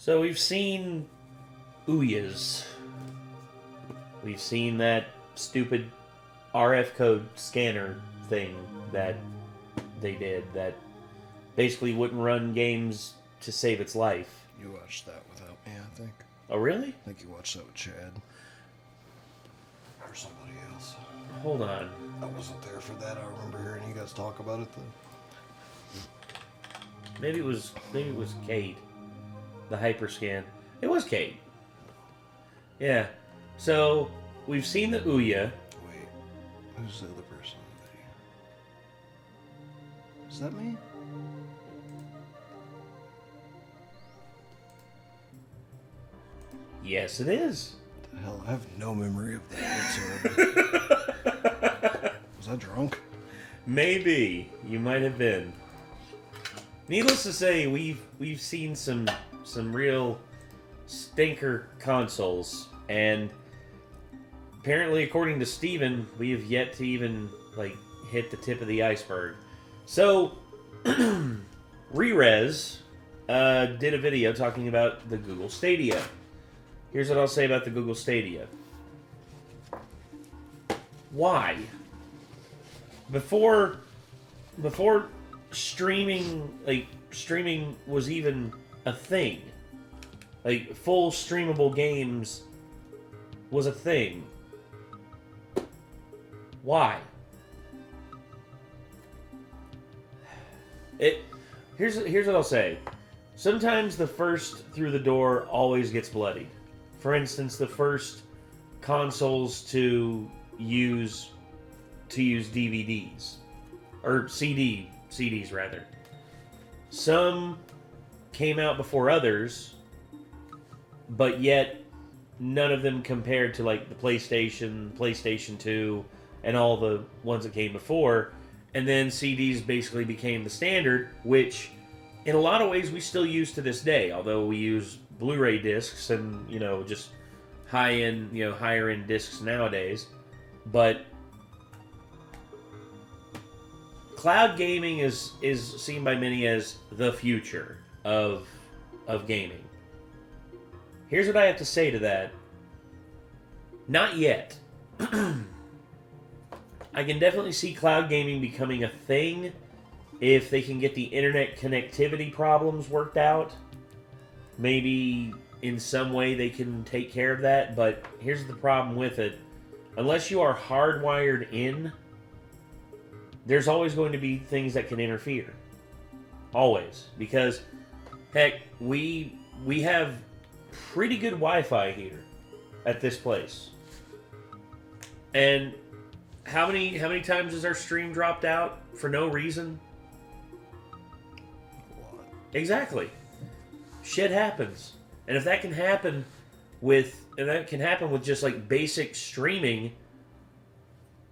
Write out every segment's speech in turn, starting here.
So we've seen Ouya's. We've seen that stupid RF code scanner thing that they did that basically wouldn't run games to save its life. You watched that without me, I think. Oh, really? I think you watched that with Chad. Or somebody else. Hold on. I wasn't there for that. I remember hearing you guys talk about it, though. Maybe it was Cade. The hyperscan. It was Cade. Yeah. So, we've seen the Ouya. Wait. Who's the other person in the video? Is that me? Yes, it is. What the hell? I have no memory of that whatsoever. Was I drunk? Maybe. You might have been. Needless to say, we've seen some real stinker consoles, and apparently, according to Steven, we have yet to even hit the tip of the iceberg. So, Rerez did a video talking about the Google Stadia. Here's what I'll say about the Google Stadia. Why? Before streaming was even a thing. Full streamable games was a thing. Why? Here's what I'll say. Sometimes the first through the door always gets bloodied. For instance, the first consoles to use DVDs or CDs rather. Some came out before others, but yet none of them compared to the PlayStation 2, and all the ones that came before. And then CDs basically became the standard, which in a lot of ways we still use to this day, although we use Blu-ray discs and, just higher end discs nowadays. But cloud gaming is seen by many as the future of gaming. Here's what I have to say to that. Not yet. I can definitely see cloud gaming becoming a thing if they can get the internet connectivity problems worked out. Maybe in some way they can take care of that, but here's the problem with it. Unless you are hardwired in, there's always going to be things that can interfere. Always. Because, heck, we have pretty good Wi-Fi here at this place. And how many times has our stream dropped out for no reason? What? Exactly. Shit happens. And if that can happen with just basic streaming,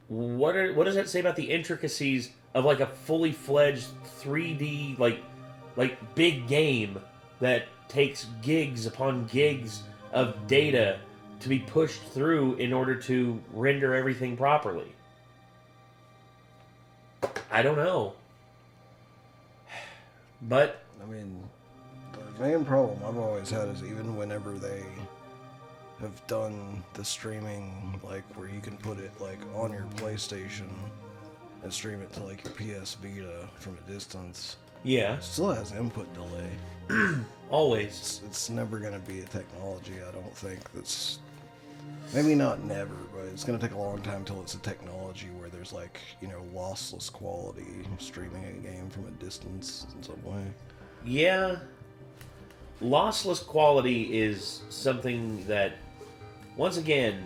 what does that say about the intricacies of a fully fledged 3D big game that takes gigs upon gigs of data to be pushed through in order to render everything properly? I don't know. But I mean, the main problem I've always had is even whenever they have done the streaming, where you can put it on your PlayStation and stream it to your PS Vita from a distance. yeah, It still has input delay. always. It's never going to be a technology, I don't think, that's... Maybe not never, but it's going to take a long time till it's a technology where there's lossless quality streaming a game from a distance in some way. Yeah. Lossless quality is something that, once again,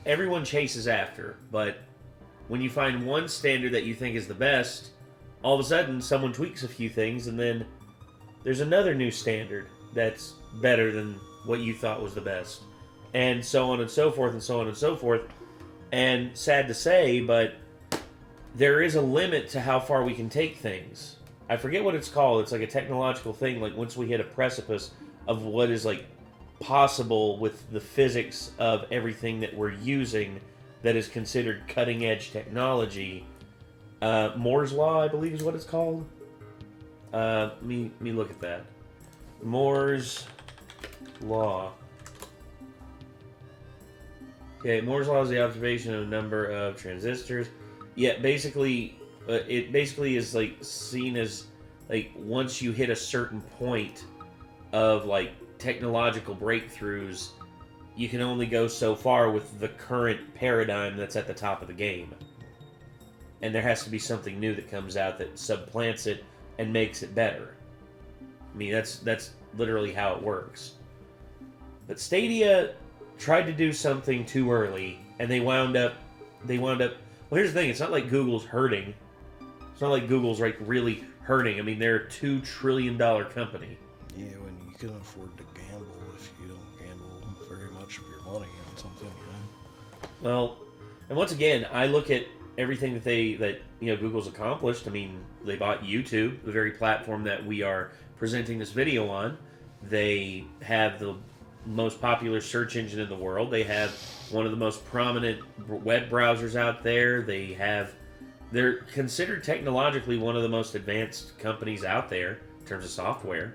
everyone chases after, but when you find one standard that you think is the best, all of a sudden someone tweaks a few things and then there's another new standard that's better than what you thought was the best. And so on and so forth and so on and so forth. And sad to say, but there is a limit to how far we can take things. I forget what it's called. It's a technological thing. Once we hit a precipice of what is possible with the physics of everything that we're using that is considered cutting edge technology. Moore's Law, I believe is what it's called. Let me look at that. Moore's law. Okay, Moore's law is the observation of a number of transistors. Yeah, basically, it basically is like seen as like once you hit a certain point of like technological breakthroughs, you can only go so far with the current paradigm that's at the top of the game. And there has to be something new that comes out that supplants it and makes it better. I mean, that's literally how it works. But Stadia tried to do something too early, and they wound up. Well, here's the thing: it's not like Google's hurting. It's not like Google's like really hurting. I mean, they're a $2 trillion company. Yeah, when you can afford to gamble if you don't gamble very much of your money on something, you know? Well, and once again, I look at everything that Google's accomplished. I mean, they bought YouTube, the very platform that we are presenting this video on. They have the most popular search engine in the world. They have one of the most prominent web browsers out there. They're considered technologically one of the most advanced companies out there in terms of software.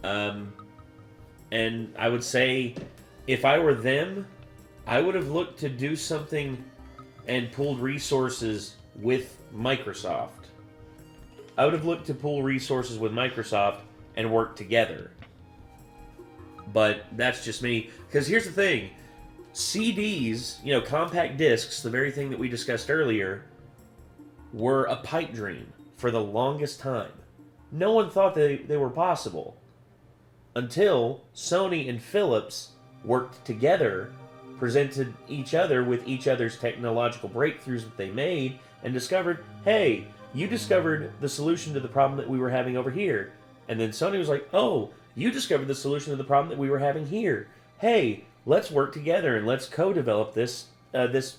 And I would say, if I were them, I would have looked to do something and pulled resources with Microsoft. I would have looked to pull resources with Microsoft and work together. But that's just me. Because here's the thing. CDs, compact discs, the very thing that we discussed earlier, were a pipe dream for the longest time. No one thought they were possible. Until Sony and Philips worked together, presented each other with each other's technological breakthroughs that they made, and discovered, hey, you discovered the solution to the problem that we were having over here. And then Sony was like, oh, you discovered the solution to the problem that we were having here. Hey, let's work together and let's co-develop this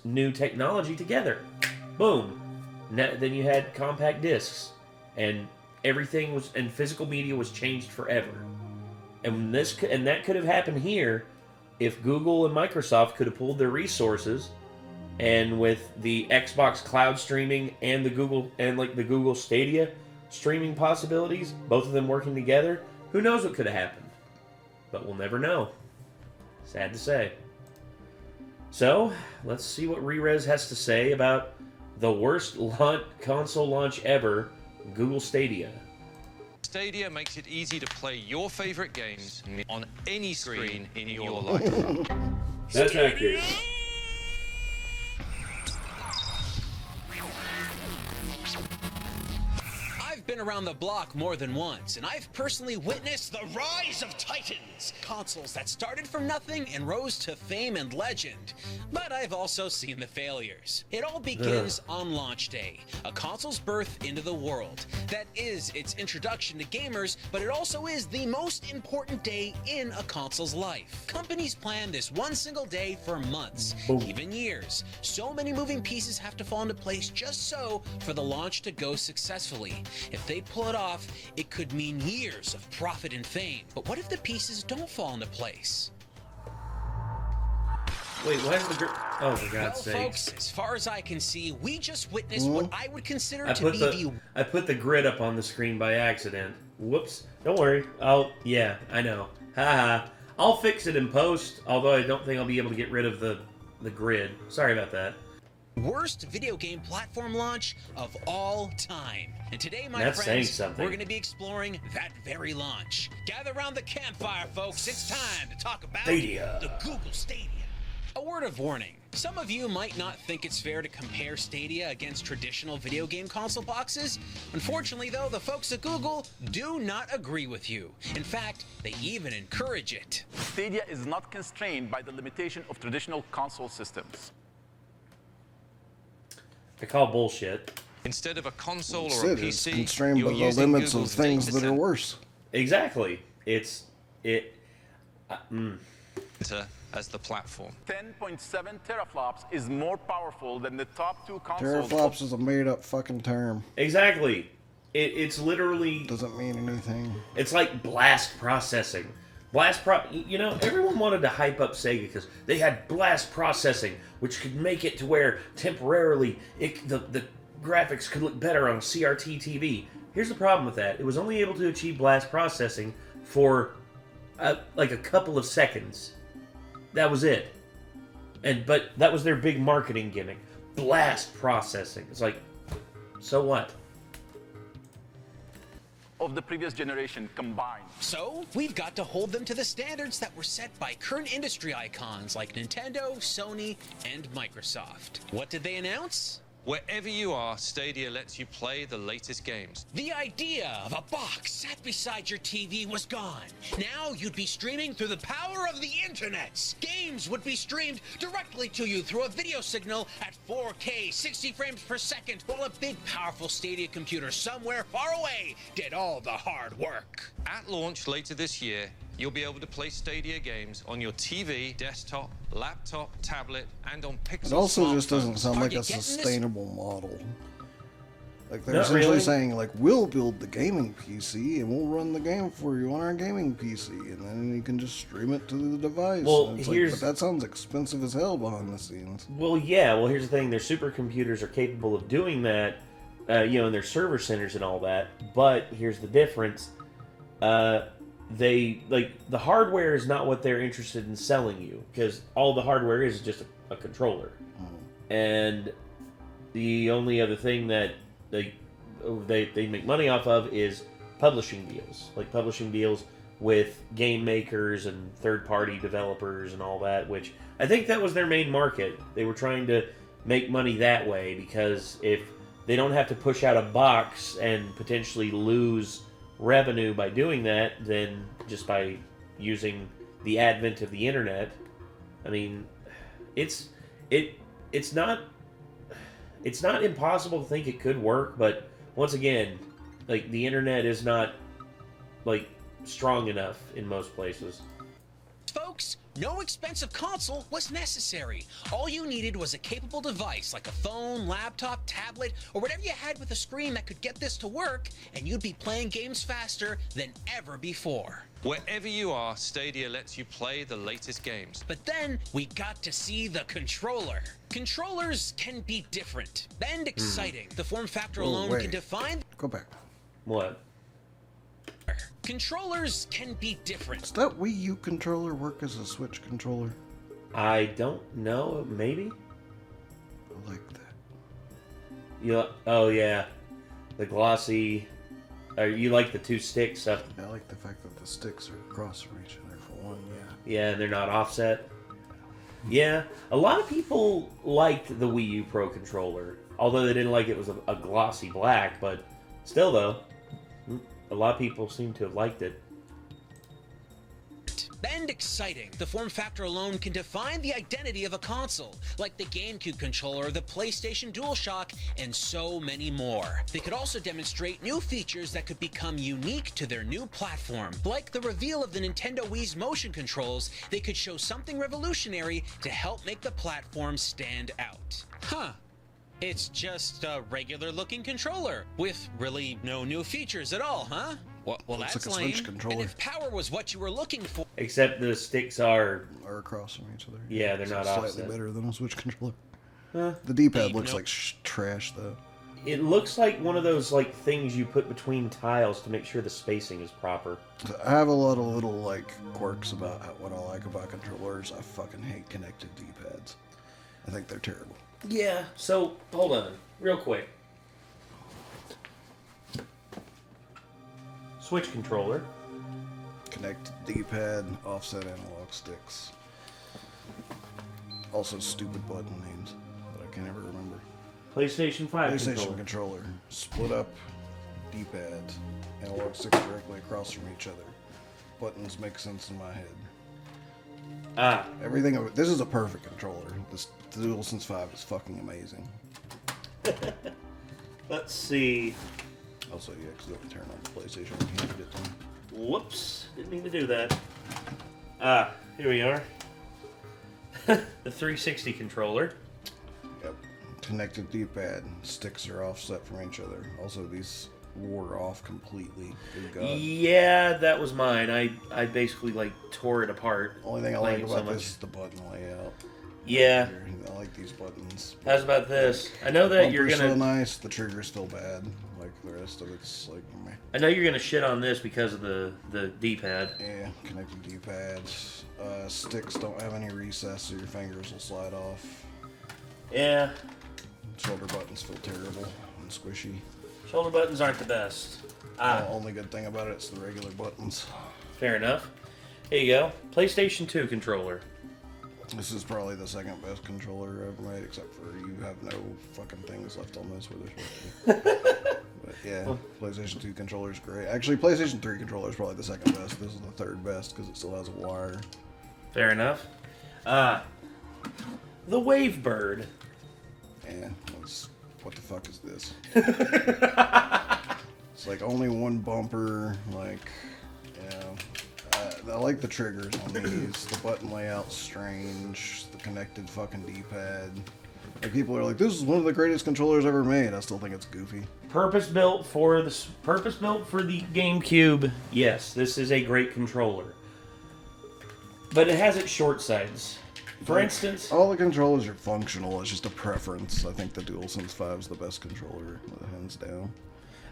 new technology together. Boom. Then you had compact discs, and everything was, and physical media was changed forever. And that could have happened here if Google and Microsoft could have pulled their resources, and with the Xbox cloud streaming and the Google Stadia streaming possibilities, both of them working together, who knows what could have happened? But we'll never know. Sad to say. So, let's see what Rerez has to say about the worst console launch ever, Google Stadia. Stadia makes it easy to play your favorite games on any screen in your life. That's accurate. I've been around the block more than once, and I've personally witnessed the rise of titans. Consoles that started from nothing and rose to fame and legend. But I've also seen the failures. It all begins on launch day, a console's birth into the world. That is its introduction to gamers, but it also is the most important day in a console's life. Companies plan this one single day for months, even years. So many moving pieces have to fall into place just so for the launch to go successfully. If they pull it off, it could mean years of profit and fame. But what if the pieces don't fall into place? Wait, why is the oh, for God's Well, sake. folks, as far as I can see, we just witnessed what I would consider I to be the... I put the grid up on the screen by accident. Whoops. Don't worry. Yeah, I know. Haha. I'll fix it in post, although I don't think I'll be able to get rid of the grid. Sorry about that. worst video game platform launch of all time. And today, my That's saying friends, something. we're going to be exploring that very launch. Gather around the campfire, folks. It's time to talk about Stadia. the Google Stadia. A word of warning. Some of you might not think it's fair to compare Stadia against traditional video game console boxes. Unfortunately, though, the folks at Google do not agree with you. In fact, they even encourage it. Stadia is not constrained by the limitation of traditional console systems. I call bullshit. Instead of a console or a Said it's PC, constrained you're by the using limits Google's of things data that are worse. Exactly. center as the platform. 10.7 teraflops is more powerful than the top two consoles. Teraflops is a made-up fucking term. Exactly. It's literally... Doesn't mean anything. It's like blast processing. Everyone wanted to hype up Sega because they had blast processing, which could make it to where temporarily the graphics could look better on a CRT TV. Here's the problem with that. It was only able to achieve blast processing for like a couple of seconds. That was it. But that was their big marketing gimmick. Blast processing. It's like, so what? Of the previous generation combined. So, we've got to hold them to the standards that were set by current industry icons like Nintendo, Sony, and Microsoft. What did they announce? Wherever you are, Stadia lets you play the latest games. The idea of a box sat beside your TV was gone. Now you'd be streaming through the power of the internet. Games would be streamed directly to you through a video signal at 4K 60 frames per second, while a big powerful Stadia computer somewhere far away did all the hard work. At launch later this year, you'll be able to play Stadia games on your TV, desktop, laptop, tablet, and on Pixel. It also just smartphones. doesn't sound Are like you a getting this? sustainable model. Like they're Not essentially really. saying, like, we'll build the gaming PC and we'll run the game for you on our gaming PC, and then you can just stream it to the device. Well, And it's here's- like, but that sounds expensive as hell behind the scenes. Well, yeah. Well, here's the thing. Their supercomputers are capable of doing that, in their server centers and all that. But here's the difference. The hardware is not what they're interested in selling you, because all the hardware is just a controller. And the only other thing that they make money off of is publishing deals, like publishing deals with game makers and third-party developers and all that, which I think that was their main market. They were trying to make money that way, because if they don't have to push out a box and potentially lose revenue by doing that, then just by using the advent of the internet, I mean, it's not impossible to think it could work, but once again, like, the internet is not, like, strong enough in most places. Folks, no expensive console was necessary. All you needed was a capable device like a phone, laptop, tablet, or whatever you had with a screen that could get this to work, and you'd be playing games faster than ever before. Wherever you are, Stadia lets you play the latest games. But then we got to see the controller. Controllers can be different and exciting. The form factor alone wait. can define. Go back. What? Controllers can be different. Does that Wii U controller work as a Switch controller? I don't know. Maybe? I like that. Oh, yeah. The glossy... you like the two sticks up? I like the fact that the sticks are across from each other for one, yeah. Yeah, and they're not offset. Yeah, a lot of people liked the Wii U Pro controller, although they didn't like it was a glossy black, but still though, a lot of people seem to have liked it. And exciting. The form factor alone can define the identity of a console, like the GameCube controller, the PlayStation DualShock, and so many more. They could also demonstrate new features that could become unique to their new platform. Like the reveal of the Nintendo Wii's motion controls, they could show something revolutionary to help make the platform stand out. Huh. It's just a regular looking controller with really no new features at all, huh? Well, Looks that's like a lame. Switch controller. And if power was what you were looking for, Except the sticks are... Are across from each other. Yeah, they're So not slightly offset. better than a Switch controller. Huh? The D-pad Dave, looks no- like trash, though. It looks like one of those like things you put between tiles to make sure the spacing is proper. I have a lot of little, like, quirks about what I like about controllers. I fucking hate connected D-pads. I think they're terrible. Yeah, so hold on, real quick. Switch controller. Connected D-pad, offset analog sticks. Also stupid button names that I can't ever remember. PlayStation 5 PlayStation controller. controller. Split up D-pad. Analog sticks directly across from each other. Buttons make sense in my head. Ah, Everything of it. This is a perfect controller. The DualSense 5 is fucking amazing. let's see. Also, you accidentally turn on the PlayStation when you handed it to me. Whoops, didn't mean to do that. Ah, here we are. The 360 controller. Yep. Connected D-pad. Sticks are offset from each other. Also, these wore off completely. Good God. Yeah, that was mine. I basically like tore it apart. Only thing I playing like so about much. this is the button layout. Yeah. I like these buttons. How's about this? I know that you're Bumper's gonna. so nice. The trigger's still bad. Like Like, the rest of it's like, meh. I know you're gonna shit on this because of the D-pad. Yeah, connected D-pads. Sticks don't have any recess, so your fingers will slide off. Yeah. Shoulder buttons feel terrible and squishy. Shoulder buttons aren't the best. The only good thing about it is the regular buttons. Fair enough. Here you go. PlayStation 2 controller. This is probably the second best controller ever made, except for you have no fucking things left on this where they're supposed to be. But yeah, PlayStation 2 controller is great. Actually, PlayStation 3 controller is probably the second best. This is the third best because it still has a wire. Fair enough. The Wavebird. Yeah, what the fuck is this? It's like only one bumper, like, yeah. I like the triggers on these. The button layout's strange. The connected fucking D-pad. Like, people are like, this is one of the greatest controllers ever made. I still think it's goofy. Purpose built for the GameCube. Yes, this is a great controller. But it has its short sides. For instance, all the controllers are functional. It's just a preference. I think the DualSense 5 is the best controller, hands down.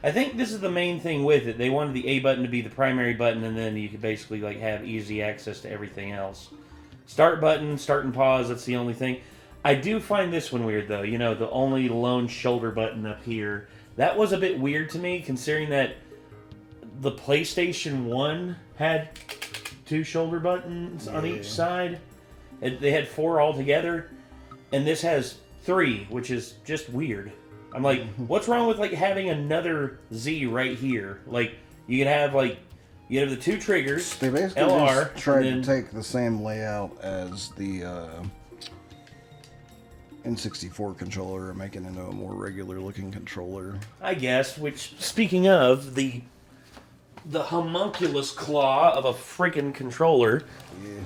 I think this is the main thing with it. They wanted the A button to be the primary button, and then you could basically like have easy access to everything else. Start button, start and pause, that's the only thing. I do find this one weird, though. You know, the only lone shoulder button up here. That was a bit weird to me, considering that the PlayStation 1 had 2 shoulder buttons on each side. They had 4 altogether, and this has 3, which is just weird. I'm like, what's wrong with like having another Z right here? Like, you could have like, you have the 2 triggers. They basically LR, just tried to take the same layout as the N64 controller and make it into a more regular looking controller. I guess. Which, speaking of the homunculus claw of a freaking controller,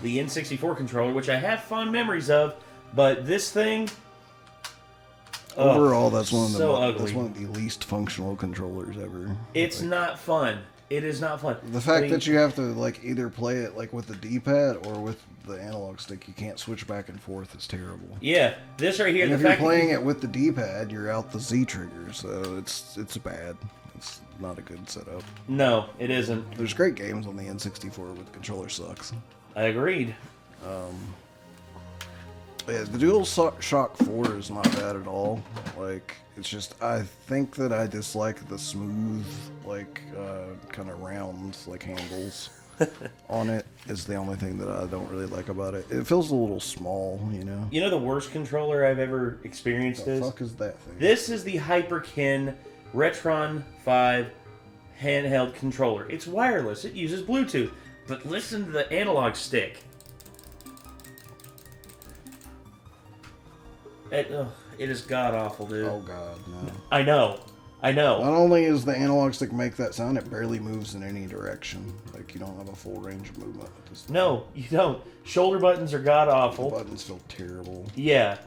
the N64 controller, which I have fond memories of, but this thing. Overall, that's one of the least functional controllers ever. It's not fun. It is not fun. The fact that you have to like either play it like with the D-pad or with the analog stick, you can't switch back and forth, is terrible. Yeah, this right here. And if you're playing it with the D-pad, you're out the Z trigger, so it's bad. It's not a good setup. No, it isn't. There's great games on the N64, but the controller sucks. I agreed. Yeah, the DualShock 4 is not bad at all. Like, it's just, I think that I dislike the smooth, like, kind of round, like, handles on it is the only thing that I don't really like about it. It feels a little small, you know? You know the worst controller I've ever experienced What is? the fuck is that thing? This is the Hyperkin Retron 5 handheld controller. It's wireless. It uses Bluetooth. But listen to the analog stick. It is god-awful, dude. Oh, God, no. I know. Not only does the analog stick make that sound, it barely moves in any direction. Like, you don't have a full range of movement with this thing. No, you don't. Shoulder buttons are god-awful. The buttons feel terrible. Yeah.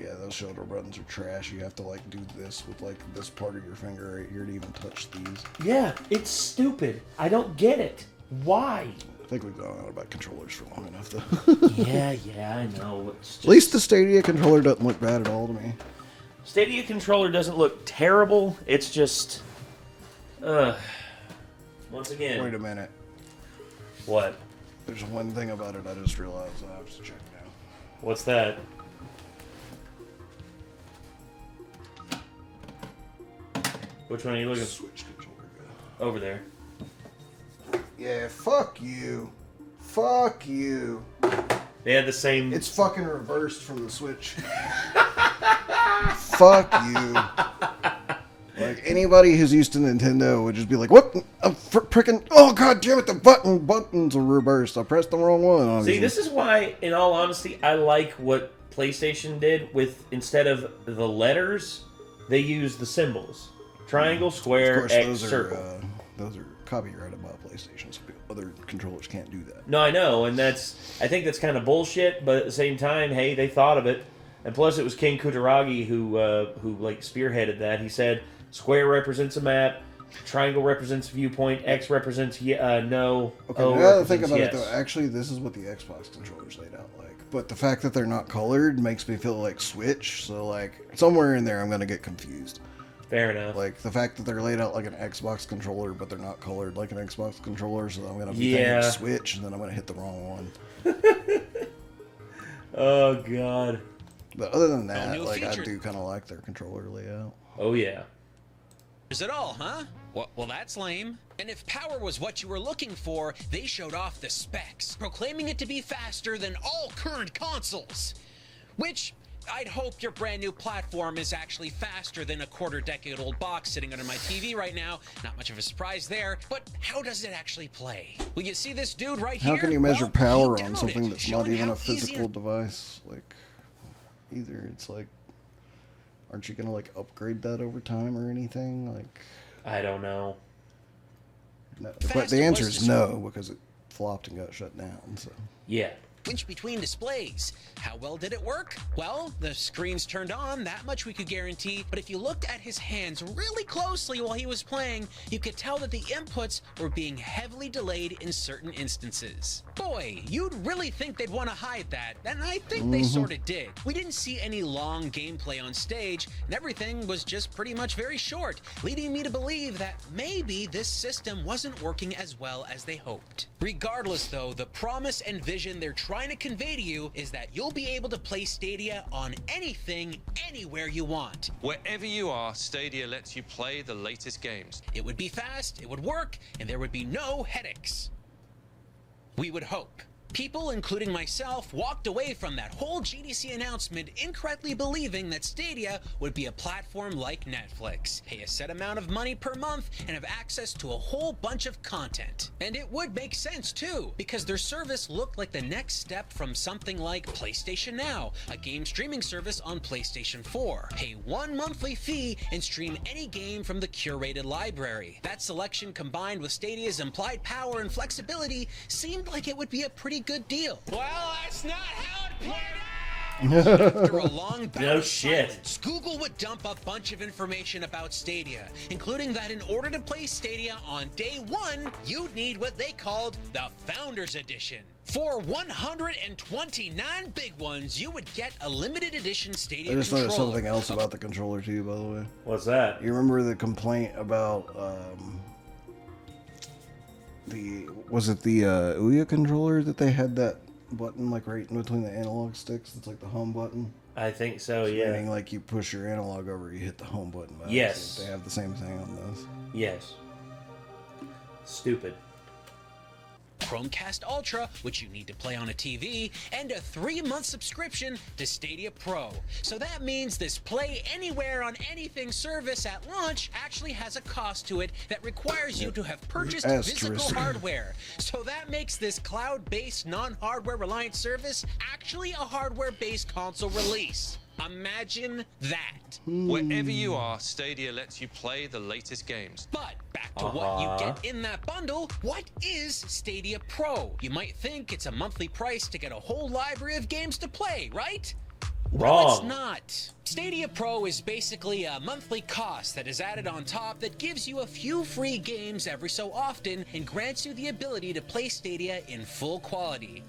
Yeah, those shoulder buttons are trash. You have to, like, do this with, like, this part of your finger right here to even touch these. Yeah, it's stupid. I don't get it. Why? I think we've gone on about controllers for long enough, though. yeah, I know. At least the Stadia controller doesn't look bad at all to me. Stadia controller doesn't look terrible. It's just... once again... Wait a minute. What? There's one thing about it I just realized I have to check now. What's that? Which one are you looking? Switch controller go. Over there. Yeah, fuck you. Fuck you. They had the same... It's fucking reversed from the Switch. Fuck you. Like, anybody who's used to Nintendo would just be like, what? I'm frickin'... Oh, god damn it, the buttons are reversed. I pressed the wrong one. Obviously. See, this is why, in all honesty, I like what PlayStation did with, instead of the letters, they used the symbols. Triangle, square, X, circle. Those are copyrighted by PlayStation, so other controllers can't do that. No, I know, and I think that's kind of bullshit, but at the same time, hey, they thought of it. And plus, it was King Kutaragi who like spearheaded that. He said, square represents a map, triangle represents viewpoint, X represents no. Okay, O now that I think represents about yes. it though, actually, this is what the Xbox controllers laid out like. But the fact that they're not colored makes me feel like Switch. So like somewhere in there, I'm gonna get confused. Fair enough. Like, the fact that they're laid out like an Xbox controller, but they're not colored like an Xbox controller, so I'm going to be thinking Switch, and then I'm going to hit the wrong one. Oh, God. But other than that, like, I do kind of like their controller layout. Oh, yeah. Is it all, huh? Well, that's lame. And if power was what you were looking for, they showed off the specs, proclaiming it to be faster than all current consoles. Which, I'd hope your brand new platform is actually faster than a quarter-decade-old box sitting under my TV right now. Not much of a surprise there, but how does it actually play? Well, you see this dude right here? How can you measure power on something that's not showing even how a physical device? Like, either it's like, aren't you gonna like upgrade that over time or anything? Like, I don't know. No, but the answer is no, because it flopped and got shut down. So Yeah. Switch between displays. How well did it work? Well, the screens turned on, that much we could guarantee, but if you looked at his hands really closely while he was playing, you could tell that the inputs were being heavily delayed in certain instances. Boy, you'd really think they'd want to hide that, and I think they sort of did. We didn't see any long gameplay on stage, and everything was just pretty much very short, leading me to believe that maybe this system wasn't working as well as they hoped. Regardless though, the promise and vision they're trying to convey to you is that you'll be able to play Stadia on anything, anywhere you want. Wherever you are, Stadia lets you play the latest games. It would be fast, it would work, and there would be no headaches. We would hope. People, including myself, walked away from that whole GDC announcement incorrectly believing that Stadia would be a platform like Netflix. Pay a set amount of money per month and have access to a whole bunch of content. And it would make sense too, because their service looked like the next step from something like PlayStation Now, a game streaming service on PlayStation 4. Pay one monthly fee and stream any game from the curated library. That selection combined with Stadia's implied power and flexibility seemed like it would be a pretty good deal. Well, that's not how it played out! After a long bout No of shit. silence, Google would dump a bunch of information about Stadia, including that in order to play Stadia on day one, you'd need what they called the Founders Edition. For 129 big ones, you would get a limited edition Stadia I just controller. noticed something else about the controller too, by the way. What's that? You remember the complaint about was it the Ouya controller that they had that button like right in between the analog sticks? It's like the home button. I think so, Meaning yeah. like you push your analog over, you hit the home button. By Yes. accident. They have the same thing on those. Yes. Stupid. Chromecast Ultra, which you need to play on a TV, and a 3-month subscription to Stadia Pro. So that means this Play Anywhere on Anything service at launch actually has a cost to it that requires you to have purchased physical hardware. So that makes this cloud-based, non-hardware reliant service actually a hardware-based console release. Imagine that. Wherever you are, Stadia lets you play the latest games. But back to what you get in that bundle, what is Stadia Pro? You might think it's a monthly price to get a whole library of games to play, right? Well, it's not. Stadia Pro is basically a monthly cost that is added on top that gives you a few free games every so often and grants you the ability to play Stadia in full quality.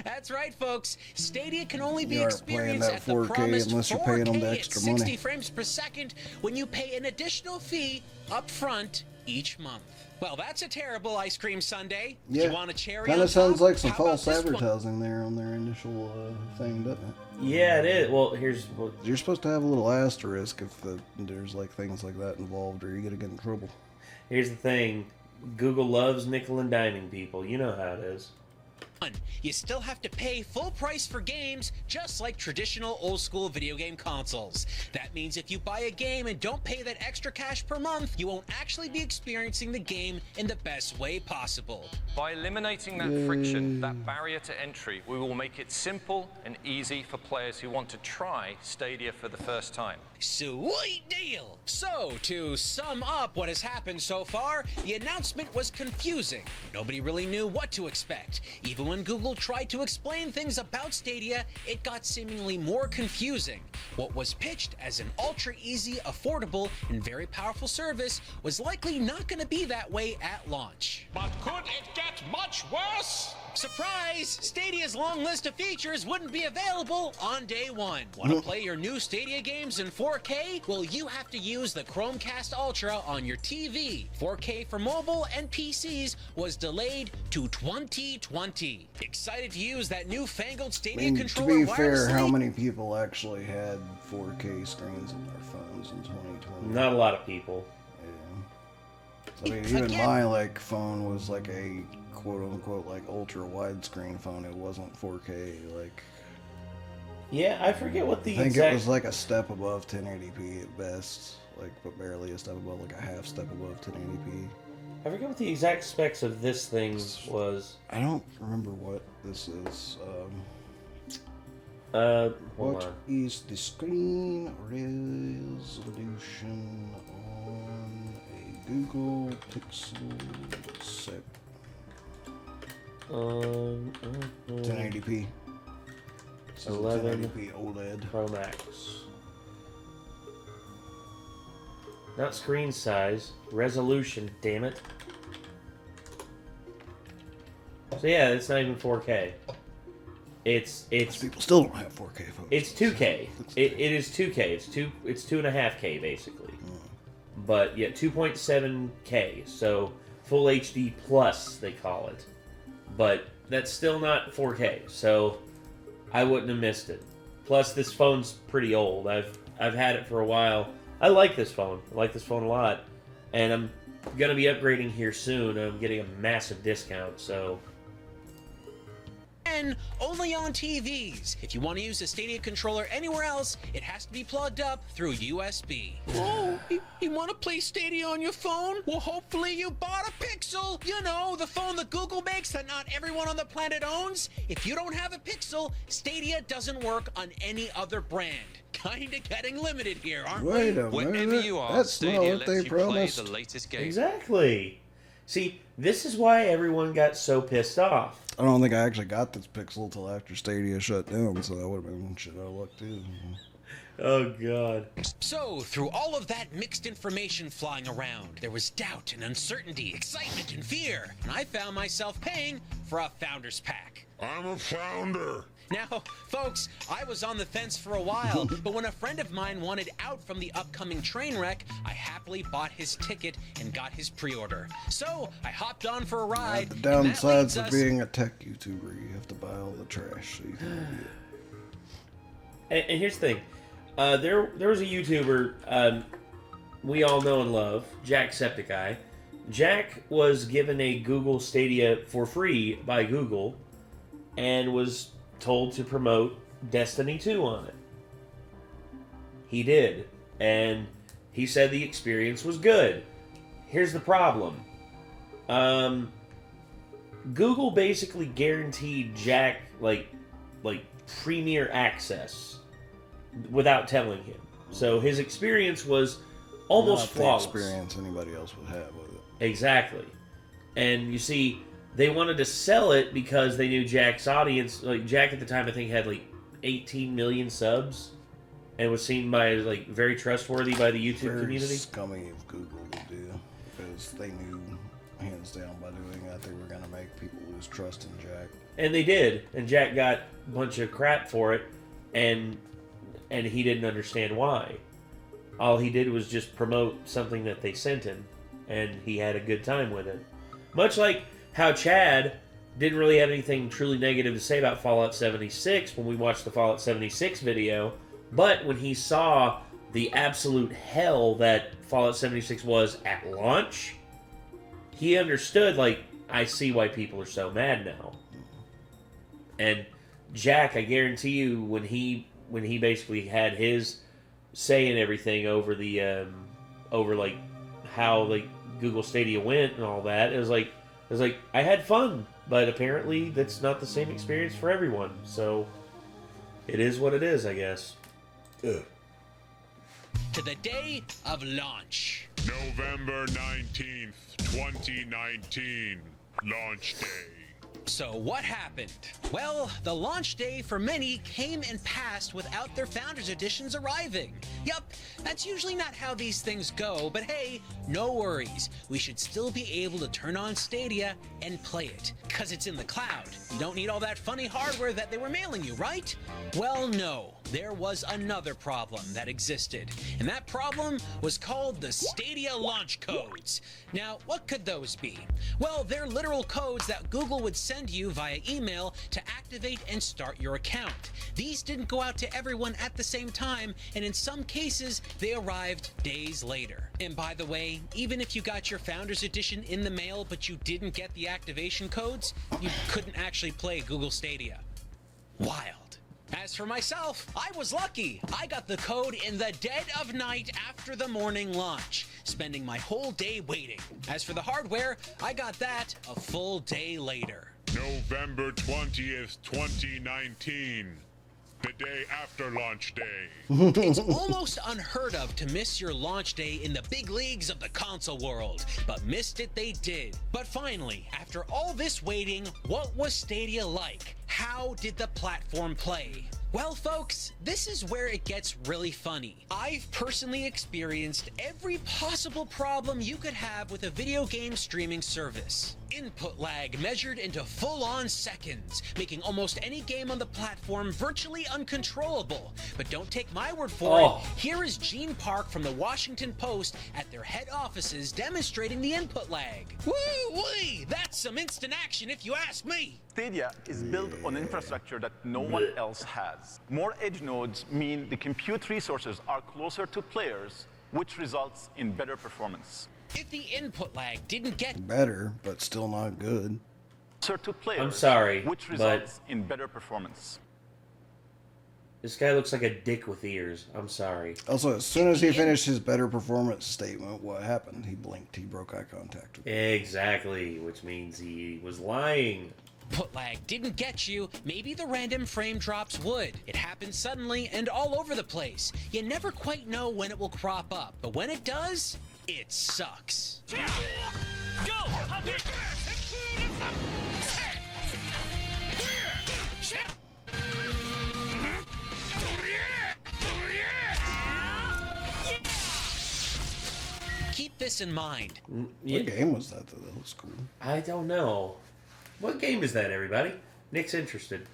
That's right, folks. Stadia can only be experienced at the promised 4K at 60 frames per second when you pay an additional fee up front each month. Well, that's a terrible ice cream sundae. Yeah, you want a cherry? kind on of sounds top? like some How about false this one? advertising there on their initial thing, doesn't it? Yeah, it is. Well, here's... Well, You're supposed to have a little asterisk if there's like things like that involved, or you're gonna get in trouble. here's the thing. Google loves nickel and diming people. You know how it is. You still have to pay full price for games, just like traditional old school video game consoles. That means if you buy a game and don't pay that extra cash per month, you won't actually be experiencing the game in the best way possible. By eliminating that friction, that barrier to entry, we will make it simple and easy for players who want to try Stadia for the first time. Sweet deal! So, to sum up what has happened so far, the announcement was confusing. Nobody really knew what to expect. Even when Google tried to explain things about Stadia, it got seemingly more confusing. What was pitched as an ultra-easy, affordable, and very powerful service was likely not going to be that way at launch. But could it get much worse? Surprise! Stadia's long list of features wouldn't be available on day one. Want to play your new Stadia games in 4K? Well, you have to use the Chromecast Ultra on your TV. 4K for mobile and PCs was delayed to 2020. Excited to use that newfangled Stadia controller to be fair, wirelessly? how many people actually had 4K screens in their phones in 2020? Not a lot of people. Yeah. I mean, even my phone was like a quote-unquote ultra widescreen phone. It wasn't 4K. Yeah, I forget what the I think exact... it was like a step above 1080p at best, but barely a step above, a half step above 1080p. I forget what the exact specs of this thing was. I don't remember what this is. Hold What on. is the screen resolution on a Google Pixel 7? 1080p. 11 1080p OLED. Pro Max. Not screen size, resolution, damn it. So yeah, it's not even 4K. It's People still don't have 4K phones. It's 2K. It is 2K. It's 2.5K basically. But yeah, 2.7K. So full HD plus they call it. But that's still not 4K. So I wouldn't have missed it. Plus this phone's pretty old. I've had it for a while. I like this phone. I like this phone a lot. And I'm gonna be upgrading here soon. I'm getting a massive discount, so And only on TVs. If you want to use a Stadia controller anywhere else, it has to be plugged up through USB. Oh, you want to play Stadia on your phone? Well, hopefully you bought a Pixel. You know, the phone that Google makes that not everyone on the planet owns. If you don't have a Pixel, Stadia doesn't work on any other brand. Kinda getting limited here, aren't Wait we? a Wherever minute. you are, That's Stadia not what lets they you play promised. the latest game. exactly. See, this is why everyone got so pissed off. I don't think I actually got this Pixel till after Stadia shut down, so that would have been shit out of luck too. Oh god. So, through all of that mixed information flying around, there was doubt and uncertainty, excitement and fear, and I found myself paying for a Founders Pack. I'm a founder. Now, folks, I was on the fence for a while, but when a friend of mine wanted out from the upcoming train wreck, I happily bought his ticket and got his pre-order. So, I hopped on for a ride. The and that leads downsides of us- being a tech YouTuber, you have to buy all the trash so you can review it. And here's the thing. There was a YouTuber we all know and love, Jacksepticeye. Jack was given a Google Stadia for free by Google and was told to promote Destiny 2 on it. He did. And he said the experience was good. Here's the problem. Google basically guaranteed Jack like premier access without telling him. So his experience was almost Not the flawless. experience anybody else would have with it. Exactly. And you see, they wanted to sell it because they knew Jack's audience. Like Jack at the time, I think had 18 million subs, and was seen by as very trustworthy by the YouTube Very community. scummy of Google to do, because they knew hands down by doing that they were going to make people lose trust in Jack. And they did, and Jack got a bunch of crap for it, and he didn't understand why. All he did was just promote something that they sent him, and he had a good time with it. Much like how Chad didn't really have anything truly negative to say about Fallout 76 when we watched the Fallout 76 video, but when he saw the absolute hell that Fallout 76 was at launch, he understood, I see why people are so mad now. And Jack, I guarantee you, when he basically had his say in everything over the how Google Stadia went and all that, it was like I had fun, but apparently that's not the same experience for everyone. So it is what it is, I guess. To the day of launch. November 19th, 2019. Launch day. So what happened? Well, the launch day for many came and passed without their Founders Editions arriving. Yup, that's usually not how these things go, but hey, no worries. We should still be able to turn on Stadia and play it, cause it's in the cloud. You don't need all that funny hardware that they were mailing you, right? Well, no. There was another problem that existed, and that problem was called the Stadia launch codes. Now, what could those be? Well, they're literal codes that Google would send you via email to activate and start your account. These didn't go out to everyone at the same time, and in some cases, they arrived days later. And by the way, even if you got your Founders Edition in the mail but you didn't get the activation codes, you couldn't actually play Google Stadia. Wild. As for myself, I was lucky. I got the code in the dead of night after the morning launch, spending my whole day waiting. As for the hardware, I got that a full day later. November 20th, 2019. The day after launch day. It's almost unheard of to miss your launch day in the big leagues of the console world, but missed it they did. But finally, after all this waiting, what was Stadia like? How did the platform play? Well, folks, this is where it gets really funny. I've personally experienced every possible problem you could have with a video game streaming service. Input lag measured into full-on seconds, making almost any game on the platform virtually uncontrollable. But don't take my word for it. Here is Gene Park from the Washington Post at their head offices demonstrating the input lag. Woo-wee! That's some instant action if you ask me! Stadia is built on infrastructure that no one else has. More edge nodes mean the compute resources are closer to players, which results in better performance. If the input lag didn't get Better, but still not good. Closer to players, I'm sorry, which but results in better performance. this guy looks like a dick with ears. I'm sorry. Also, as soon as he finished his better performance statement, what happened? He blinked. He broke eye contact with me. Exactly, which means he was lying. input lag didn't get you, maybe the random frame drops would. It happens suddenly and all over the place. You never quite know when it will crop up, but when it does, it sucks. Keep this in mind. What game was that, though? That looks cool. I don't know. What game is that, everybody? Nick's interested.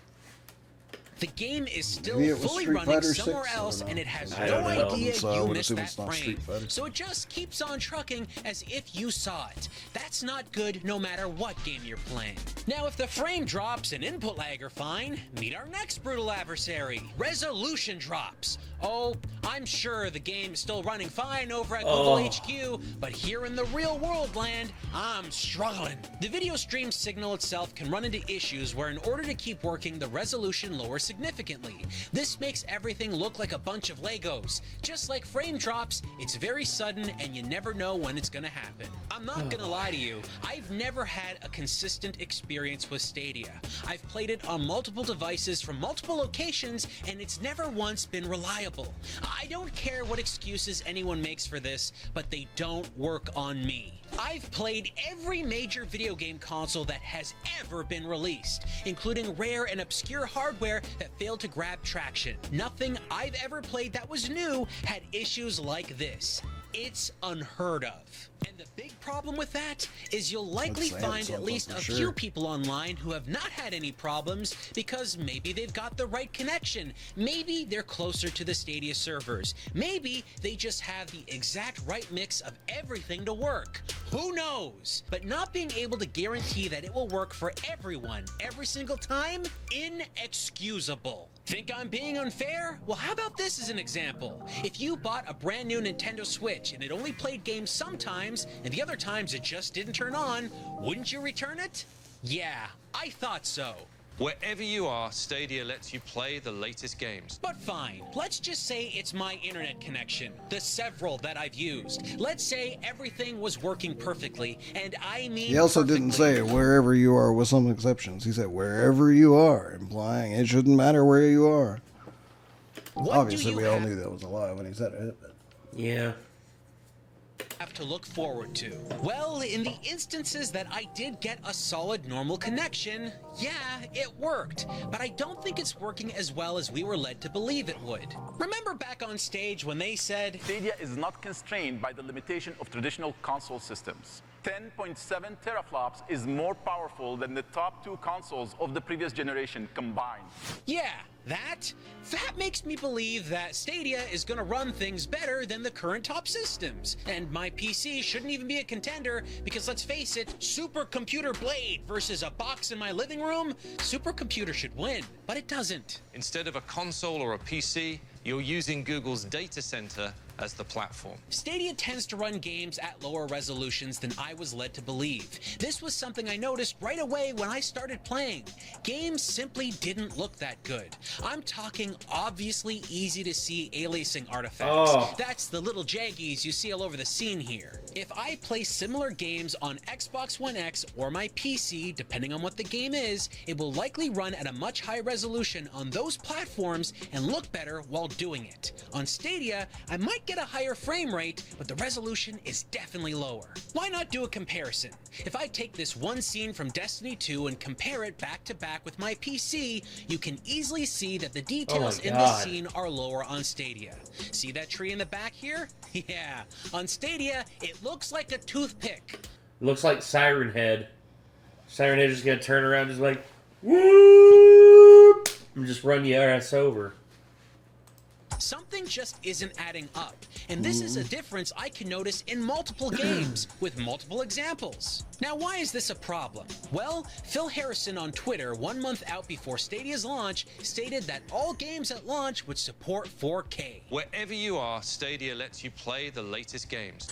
The game is still Maybe it was fully Street running Fighter somewhere 6, else, and it has no don't know. idea So I you would missed assume that it's not frame. Street Fighter. So it just keeps on trucking as if you saw it. That's not good no matter what game you're playing. Now, if the frame drops and input lag are fine, meet our next brutal adversary, resolution drops. Oh, I'm sure the game is still running fine over at Google HQ, but here in the real world land, I'm struggling. The video stream signal itself can run into issues where in order to keep working, the resolution lowers significantly. This makes everything look like a bunch of Legos. Just like frame drops, it's very sudden and you never know when it's gonna happen. I'm not gonna lie to you, I've never had a consistent experience with Stadia. I've played it on multiple devices from multiple locations and it's never once been reliable. I don't care what excuses anyone makes for this, but they don't work on me. I've played every major video game console that has ever been released, including rare and obscure hardware that failed to grab traction. Nothing I've ever played that was new had issues like this. It's unheard of. And the big problem with that is you'll likely find at least a few people online who have not had any problems because maybe they've got the right connection. Maybe they're closer to the Stadia servers. Maybe they just have the exact right mix of everything to work. Who knows? But not being able to guarantee that it will work for everyone every single time? Inexcusable. Think I'm being unfair? Well, how about this as an example? If you bought a brand new Nintendo Switch and it only played games sometimes, and the other times it just didn't turn on, wouldn't you return it? Yeah, I thought so. Wherever you are, Stadia lets you play the latest games. But fine, let's just say it's my internet connection, the several that I've used. Let's say everything was working perfectly, and I mean He also didn't say wherever you are with some exceptions. He said wherever you are, implying it shouldn't matter where you are. Obviously, we all knew that was a lie when he said it. But... Yeah. have to look forward to? Well, in the instances that I did get a solid normal connection, yeah, it worked. But I don't think it's working as well as we were led to believe it would. Remember back on stage when they said, Stadia is not constrained by the limitation of traditional console systems. 10.7 teraflops is more powerful than the top 2 consoles of the previous generation combined. yeah, that makes me believe that Stadia is going to run things better than the current top systems. And my PC shouldn't even be a contender because, let's face it, Supercomputer Blade versus a box in my living room, Supercomputer should win, but it doesn't. Instead of a console or a PC, you're using Google's data center as the platform. Stadia tends to run games at lower resolutions than I was led to believe. This was something I noticed right away when I started playing. Games simply didn't look that good. I'm talking obviously easy to see aliasing artifacts. Oh. That's the little jaggies you see all over the scene here. If I play similar games on Xbox One X or my PC, depending on what the game is, it will likely run at a much higher resolution on those platforms and look better while doing it. On Stadia, I might get a higher frame rate, but the resolution is definitely lower. Why not do a comparison? If I take this one scene from Destiny 2 and compare it back to back with my PC, you can easily see that the details in the scene are lower on Stadia. See that tree in the back here? Yeah, on Stadia, it looks like a toothpick. It looks like Siren Head. Siren Head is gonna turn around just like, whoop, and just run your ass over. Something just isn't adding up, and this is a difference I can notice in multiple games with multiple examples. Now, why is this a problem? Well, Phil Harrison on Twitter 1 month out before Stadia's launch stated that all games at launch would support 4K. Wherever you are, Stadia lets you play the latest games.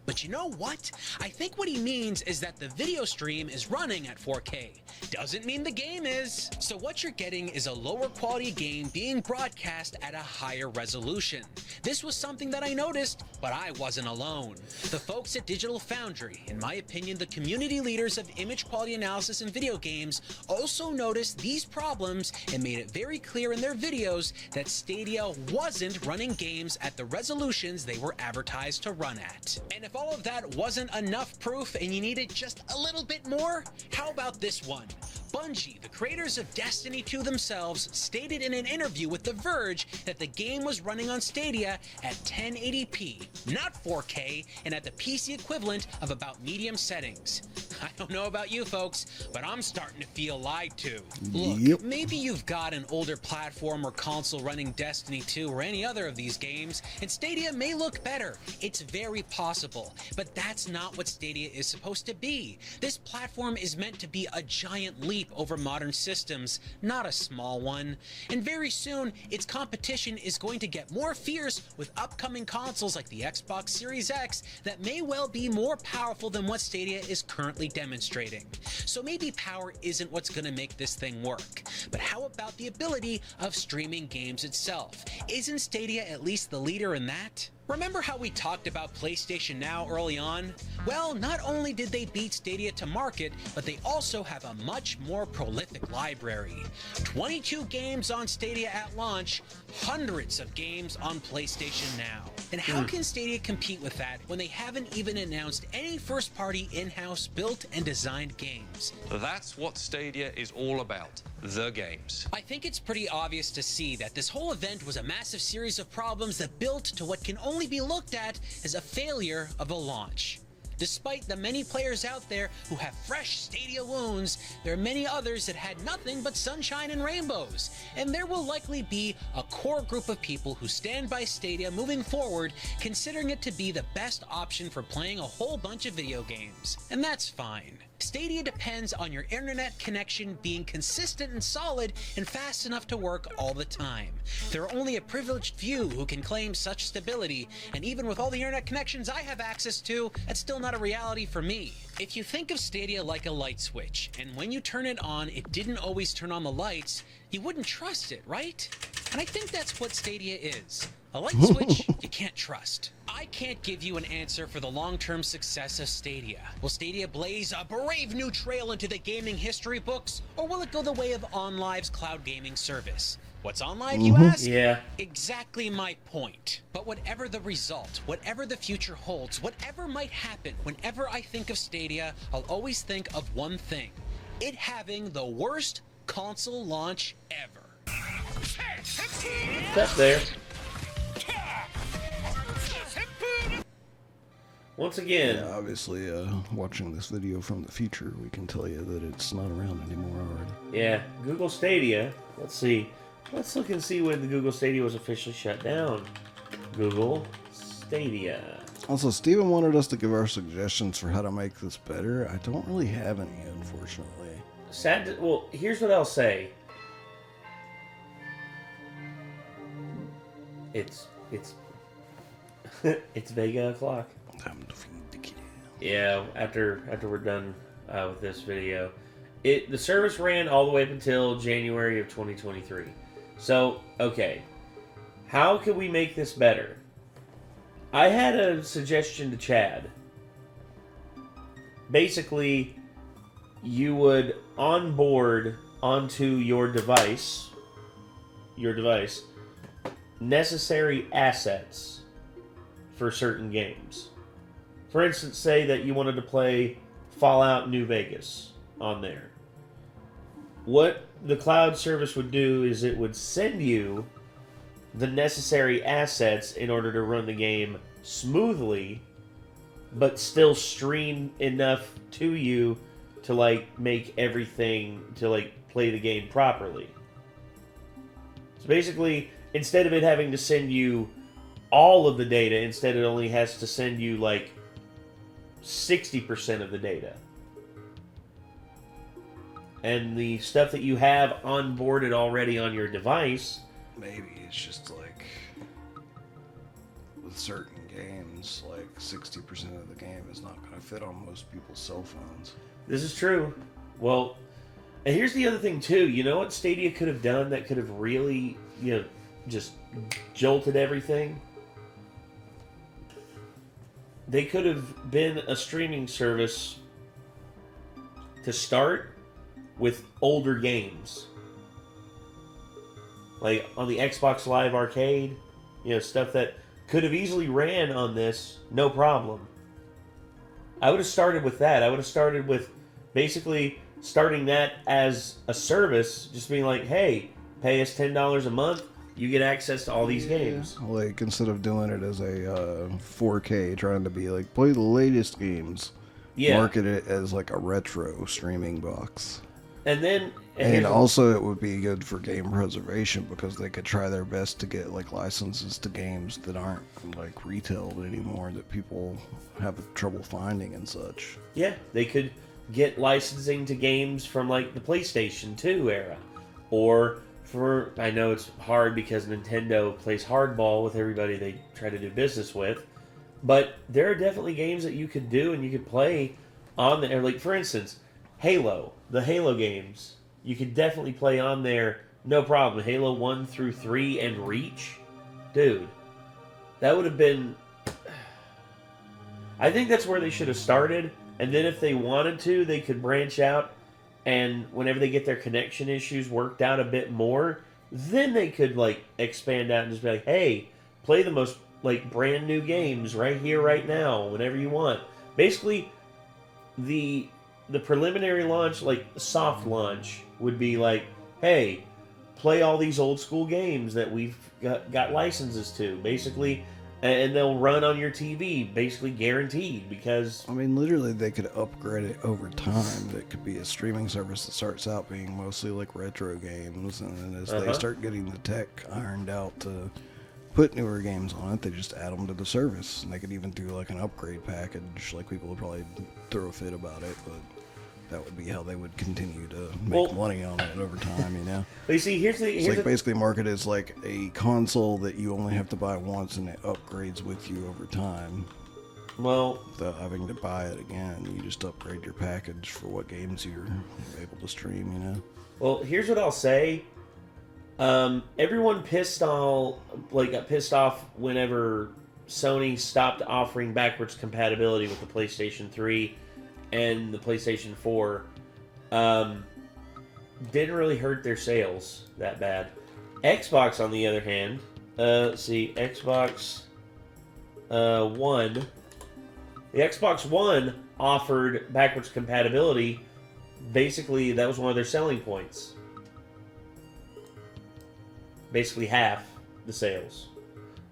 But you know what? I think what he means is that the video stream is running at 4K. Doesn't mean the game is. So what you're getting is a lower quality game being broadcast at a higher resolution. This was something that I noticed, but I wasn't alone. The folks at Digital Foundry, in my opinion, the community leaders of image quality analysis in video games, also noticed these problems and made it very clear in their videos that Stadia wasn't running games at the resolutions they were advertised to run at. And if all of that wasn't enough proof and you needed just a little bit more, how about this one? Bungie, the creators of Destiny 2 themselves, stated in an interview with The Verge that the game was running on Stadia at 1080p, not 4K, and at the PC equivalent of about medium settings. I don't know about you folks, but I'm starting to feel lied to. Look, maybe you've got an older platform or console running Destiny 2 or any other of these games, and Stadia may look better. It's very possible, but that's not what Stadia is supposed to be. This platform is meant to be a giant leap over modern systems, not a small one. And very soon, its competition is going to get more fierce with upcoming consoles like the Xbox Series X that may well be more powerful than what Stadia is currently demonstrating. So maybe power isn't what's going to make this thing work. But how about the ability of streaming games itself? Isn't Stadia at least the leader in that? Remember how we talked about PlayStation Now early on? Well, not only did they beat Stadia to market, but they also have a much more prolific library. 22 games on Stadia at launch, hundreds of games on PlayStation Now. And how can Stadia compete with that when they haven't even announced any first-party in-house built and designed games? That's what Stadia is all about, the games. I think it's pretty obvious to see that this whole event was a massive series of problems that built to what can only be looked at as a failure of a launch. Despite the many players out there who have fresh Stadia wounds, there are many others that had nothing but sunshine and rainbows. And there will likely be a core group of people who stand by Stadia moving forward, considering it to be the best option for playing a whole bunch of video games. And that's fine. Stadia depends on your internet connection being consistent and solid and fast enough to work all the time. There are only a privileged few who can claim such stability, and even with all the internet connections I have access to, that's still not a reality for me. If you think of Stadia like a light switch, and when you turn it on, it didn't always turn on the lights, you wouldn't trust it, right? And I think that's what Stadia is. A light switch you can't trust. I can't give you an answer for the long-term success of Stadia. Will Stadia blaze a brave new trail into the gaming history books, or will it go the way of OnLive's cloud gaming service? What's on live, you ask? Yeah. Exactly my point. But whatever the result, whatever the future holds, whatever might happen, whenever I think of Stadia, I'll always think of one thing. It having the worst console launch ever. It's up there. Once again, Yeah, obviously, watching this video from the future, we can tell you that it's not around anymore already. yeah, Google Stadia. Let's see. Let's look and see when the Google Stadia was officially shut down. Google Stadia. Also, Steven wanted us to give our suggestions for how to make this better. I don't really have any, unfortunately. Well, here's what I'll say. It's it's Vega o'clock. Time to feed the kid. Yeah, after we're done with this video, the service ran all the way up until January of 2023. So, okay, how can we make this better? I had a suggestion to Chad. Basically, you would onboard onto your device necessary assets for certain games. For instance, say that you wanted to play Fallout New Vegas on there. What the cloud service would do is it would send you the necessary assets in order to run the game smoothly, but still stream enough to you to like make everything to like play the game properly. So basically, instead of it having to send you all of the data, instead it only has to send you like 60% of the data. And the stuff that you have onboarded already on your device. Maybe it's just like with certain games, like 60% of the game is not going to fit on most people's cell phones. This is true. Well, and here's the other thing too. You know what Stadia could have done that could have really, just jolted everything? They could have been a streaming service to start with older games. Like on the Xbox Live Arcade, stuff that could have easily ran on this, no problem. I would have started with that. I would have started with basically starting that as a service, just being like, hey, pay us $10 a month, you get access to all these games. Like, instead of doing it as a 4K, trying to be like, play the latest games, market it as like a retro streaming box. And then... And also it would be good for game preservation because they could try their best to get like licenses to games that aren't like retailed anymore that people have trouble finding and such. Yeah, they could get licensing to games from like the PlayStation 2 era. Or for, I know it's hard because Nintendo plays hardball with everybody they try to do business with, but there are definitely games that you could do and you could play on there. Like for instance, Halo, the Halo games. You could definitely play on there, no problem. Halo 1 through 3 and Reach. Dude, that would have been... I think that's where they should have started. And then if they wanted to, they could branch out. And whenever they get their connection issues worked out a bit more, then they could like expand out and just be like, hey, play the most like brand new games right here, right now, whenever you want. Basically, the preliminary launch, like soft launch, would be like, hey, play all these old school games that we've got licenses to, basically, and they'll run on your TV, basically guaranteed, because... I mean, literally, they could upgrade it over time. That could be a streaming service that starts out being mostly like retro games, and then as they start getting the tech ironed out to put newer games on it, they just add them to the service. And they could even do like an upgrade package, like people would probably throw a fit about it, but... that would be how they would continue to make money on it over time, But you see, here's basically market as like a console that you only have to buy once and it upgrades with you over time. Well, without having to buy it again, you just upgrade your package for what games you're able to stream, Well, here's what I'll say. Everyone got pissed off whenever Sony stopped offering backwards compatibility with the PlayStation 3 and the PlayStation 4. Didn't really hurt their sales that bad. Xbox, on the other hand, let's see, Xbox One. The Xbox One offered backwards compatibility. Basically, that was one of their selling points. Basically half the sales.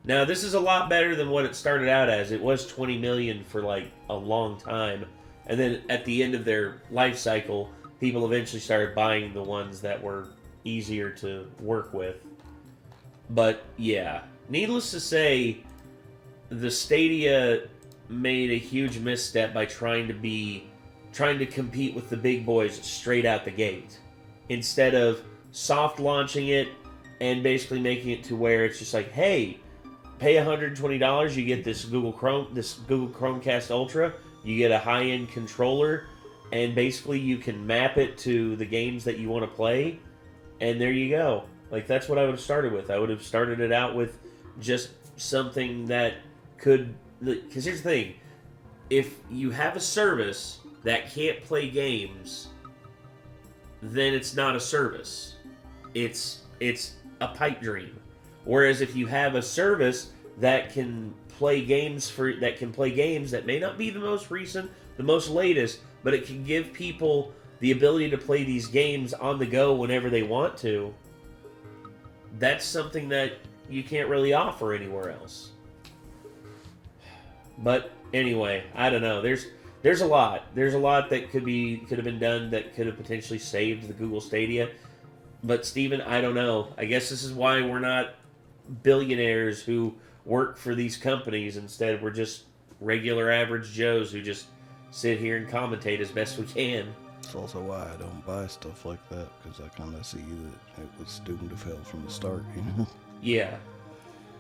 Now, this is a lot better than what it started out as. It was 20 million for like a long time. And then at the end of their life cycle, people eventually started buying the ones that were easier to work with. But yeah, needless to say, the Stadia made a huge misstep by trying to compete with the big boys straight out the gate, instead of soft launching it and basically making it to where it's just like, hey, pay $120, you get this Google Chromecast Ultra, you get a high-end controller, and basically you can map it to the games that you want to play, and there you go. Like, that's what I would have started with. I would have started it out with just something that could... Because here's the thing. If you have a service that can't play games, then it's not a service. It's a pipe dream. Whereas if you have a service that can play games that may not be the most recent, the most latest, but it can give people the ability to play these games on the go whenever they want to, that's something that you can't really offer anywhere else. But anyway, I don't know. There's a lot. There's a lot that could have been done that could have potentially saved the Google Stadia. But Steven, I don't know. I guess this is why we're not billionaires who work for these companies. Instead, we're just regular average Joes who just sit here and commentate as best we can. It's also why I don't buy stuff like that, because I kind of see that it was doomed to fail from the start, you know? Yeah.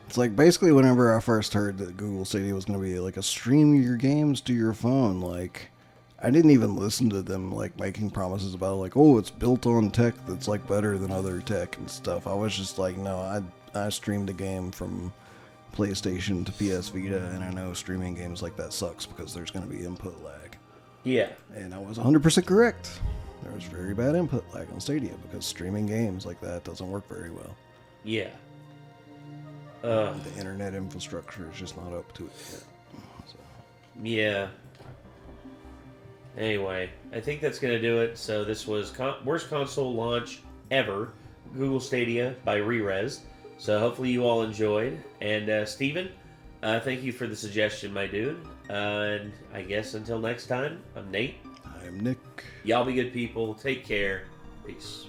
It's like, basically, whenever I first heard that Google Stadia was going to be like a stream your games to your phone, like, I didn't even listen to them, like, making promises about, like, oh, it's built on tech that's, like, better than other tech and stuff. I was just like, no, I streamed a game from PlayStation to PS Vita, and I know streaming games like that sucks because there's going to be input lag. Yeah. And I was 100% correct. There was very bad input lag on Stadia because streaming games like that doesn't work very well. Yeah. The internet infrastructure is just not up to it yet. So. Yeah. Anyway, I think that's going to do it. So this was worst console launch ever, Google Stadia by Rerez. So hopefully you all enjoyed. And Steven, thank you for the suggestion, my dude. And I guess until next time, I'm Nate. I'm Nick. Y'all be good people. Take care. Peace.